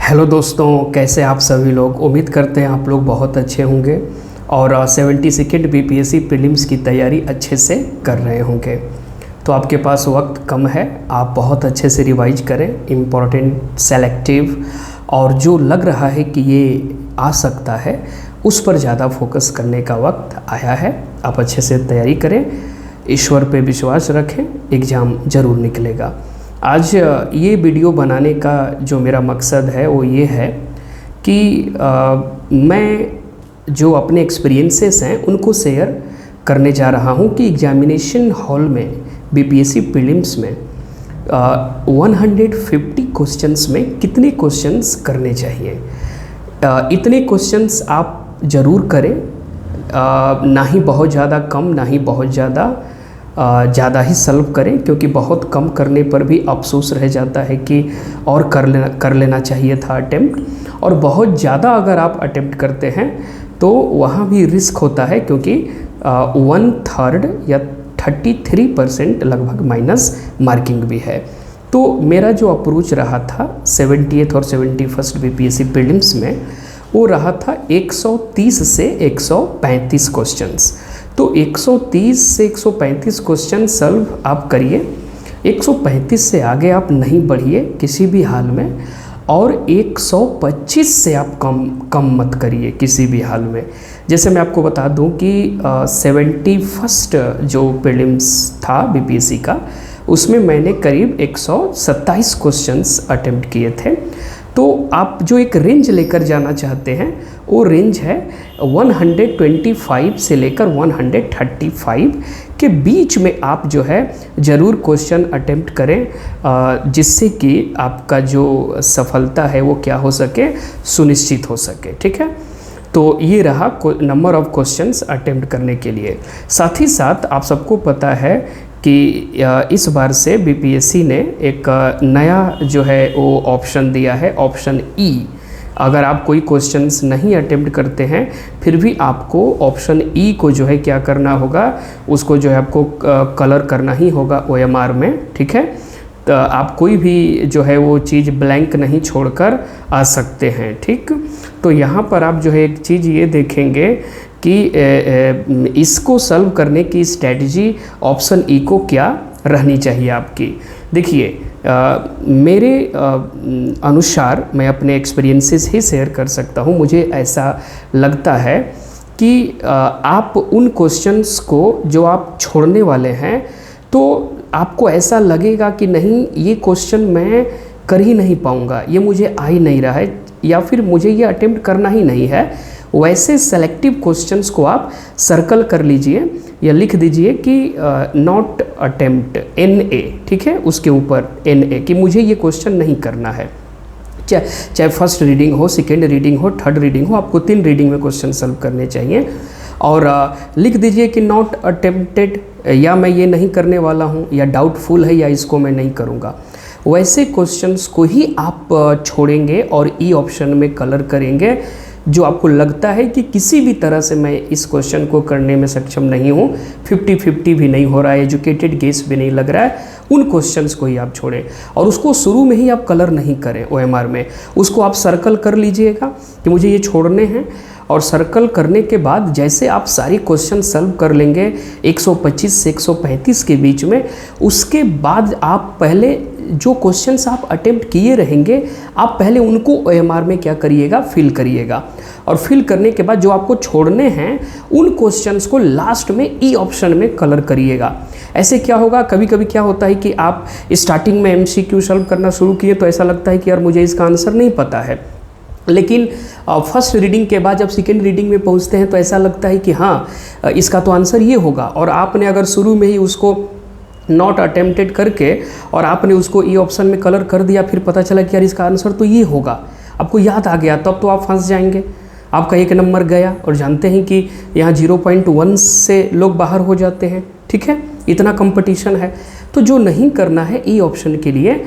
Hello दोस्तों, कैसे आप सभी लोग। उम्मीद करते हैं आप लोग बहुत अच्छे होंगे और 72nd बीपीएससी प्रीलिम्स की तैयारी अच्छे से कर रहे होंगे। तो आपके पास वक्त कम है, आप बहुत अच्छे से रिवाइज करें इम्पॉर्टेंट सेलेक्टिव, और जो लग रहा है कि ये आ सकता है उस पर ज़्यादा फोकस करने का वक्त आया है। आप अच्छे से तैयारी करें, ईश्वर पे विश्वास रखें, एग्ज़ाम ज़रूर निकलेगा। आज ये वीडियो बनाने का जो मेरा मकसद है वो ये है कि मैं जो अपने एक्सपीरियंसेस हैं उनको शेयर करने जा रहा हूँ कि एग्जामिनेशन हॉल में बीपीएससी प्रीलिम्स में 150 क्वेश्चंस में कितने क्वेश्चंस करने चाहिए। इतने क्वेश्चंस आप ज़रूर करें, ना ही बहुत ज़्यादा कम, ना ही बहुत ज़्यादा ही सॉल्व करें, क्योंकि बहुत कम करने पर भी अफसोस रह जाता है कि और कर लेना चाहिए था अटेम्प्ट। और बहुत ज़्यादा अगर आप अटेम्प्ट करते हैं तो वहाँ भी रिस्क होता है, क्योंकि 1/3 या 33% लगभग माइनस मार्किंग भी है। तो मेरा जो अप्रोच रहा था 70th और 71st बीपीएससी प्रीलिम्स में, वो रहा था 130 से 135 क्वेश्चंस। तो 130 से 135 क्वेश्चन सॉल्व आप करिए, 135 से आगे आप नहीं बढ़िए किसी भी हाल में, और 125 से आप कम मत करिए किसी भी हाल में। जैसे मैं आपको बता दूं कि 71st जो प्रीलिम्स था बीपीएससी का, उसमें मैंने करीब 127 क्वेश्चंस अटेम्प्ट किए थे। तो आप जो एक रेंज लेकर जाना चाहते हैं वो रेंज है 125 से लेकर 135 के बीच में आप जो है ज़रूर क्वेश्चन अटेम्प्ट करें, जिससे कि आपका जो सफलता है वो क्या हो सके, सुनिश्चित हो सके। ठीक है, तो ये रहा नंबर ऑफ़ क्वेश्चंस अटेम्प्ट करने के लिए। साथ ही साथ आप सबको पता है कि इस बार से बीपीएससी ने एक नया जो है वो ऑप्शन दिया है, ऑप्शन ई। अगर आप कोई क्वेश्चंस नहीं अटेम्प्ट करते हैं फिर भी आपको ऑप्शन ई को जो है क्या करना होगा, उसको जो है आपको कलर करना ही होगा OMR में। ठीक है, तो आप कोई भी जो है वो चीज़ ब्लैंक नहीं छोड़कर आ सकते हैं। ठीक, तो यहाँ पर आप जो है एक चीज़ ये देखेंगे कि इसको सॉल्व करने की स्ट्रैटेजी ऑप्शन ई को क्या रहनी चाहिए आपकी। देखिए, मेरे अनुसार मैं अपने एक्सपीरियंसेस ही शेयर कर सकता हूँ। मुझे ऐसा लगता है कि आप उन क्वेश्चंस को जो आप छोड़ने वाले हैं, तो आपको ऐसा लगेगा कि नहीं, ये क्वेश्चन मैं कर ही नहीं पाऊँगा, ये मुझे आ ही नहीं रहा है, या फिर मुझे ये अटेम्प्ट करना ही नहीं है। वैसे सेलेक्टिव क्वेश्चंस को आप सर्कल कर लीजिए या लिख दीजिए कि नॉट अटेम्प्ट NA। ठीक है, उसके ऊपर NA कि मुझे ये क्वेश्चन नहीं करना है। चाहे फर्स्ट रीडिंग हो, सेकेंड रीडिंग हो, थर्ड रीडिंग हो, आपको 3 रीडिंग में क्वेश्चन सॉल्व करने चाहिए। और लिख दीजिए कि नॉट अटेम्प्टेड, या मैं ये नहीं करने वाला हूँ, या डाउटफुल है, या इसको मैं नहीं करूँगा। वैसे क्वेश्चंस को ही आप छोड़ेंगे और ई ऑप्शन में कलर करेंगे जो आपको लगता है कि किसी भी तरह से मैं इस क्वेश्चन को करने में सक्षम नहीं हूँ, 50-50 भी नहीं हो रहा है, एजुकेटेड गेस भी नहीं लग रहा है। उन क्वेश्चंस को ही आप छोड़ें और उसको शुरू में ही आप कलर नहीं करें OMR में, उसको आप सर्कल कर लीजिएगा कि मुझे ये छोड़ने हैं। और सर्कल करने के बाद जैसे आप सारी क्वेश्चन सॉल्व कर लेंगे 125 से 135 के बीच में, उसके बाद आप पहले जो क्वेश्चंस आप अटेम्प्ट किए रहेंगे, आप पहले उनको OMR में क्या करिएगा, फिल करिएगा। और फिल करने के बाद जो आपको छोड़ने हैं उन क्वेश्चंस को लास्ट में ई ऑप्शन में कलर करिएगा। ऐसे क्या होगा, कभी कभी क्या होता है कि आप स्टार्टिंग में MCQ सॉल्व करना शुरू किए तो ऐसा लगता है कि यार मुझे इसका आंसर नहीं पता है, लेकिन फर्स्ट रीडिंग के बाद जब सेकेंड रीडिंग में पहुंचते हैं तो ऐसा लगता है कि हाँ, इसका तो आंसर ये होगा। और आपने अगर शुरू में ही उसको नॉट अटेम्प्टेड करके और आपने उसको ई ऑप्शन में कलर कर दिया, फिर पता चला कि यार इसका आंसर तो ये होगा, आपको याद आ गया, तब तो आप फंस जाएंगे, आपका 1 नंबर गया। और जानते हैं कि यहाँ 0.1 से लोग बाहर हो जाते हैं। ठीक है, इतना कंपटीशन है। तो जो नहीं करना है ई ऑप्शन के लिए,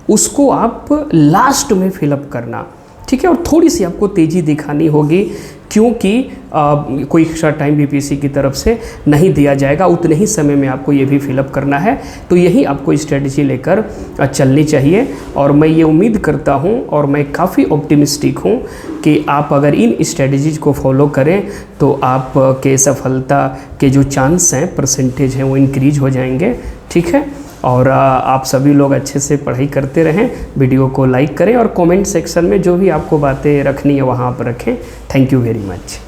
उसको आप लास्ट में फिलअप करना। ठीक है। और थोड़ी सी आपको तेज़ी दिखानी होगी, क्योंकि कोई एक्स्ट्रा टाइम बीपीएससी की तरफ से नहीं दिया जाएगा, उतने ही समय में आपको ये भी फिलअप करना है। तो यही आपको स्ट्रेटजी लेकर चलनी चाहिए। और मैं ये उम्मीद करता हूँ और मैं काफ़ी ऑप्टिमिस्टिक हूँ कि आप अगर इन स्ट्रेटजीज को फॉलो करें तो आप के सफलता के जो चांस हैं, परसेंटेज हैं, वो इंक्रीज हो जाएंगे। ठीक है। और आप सभी लोग अच्छे से पढ़ाई करते रहें, वीडियो को लाइक करें और कमेंट सेक्शन में जो भी आपको बातें रखनी है वहाँ पर रखें। Thank you very much.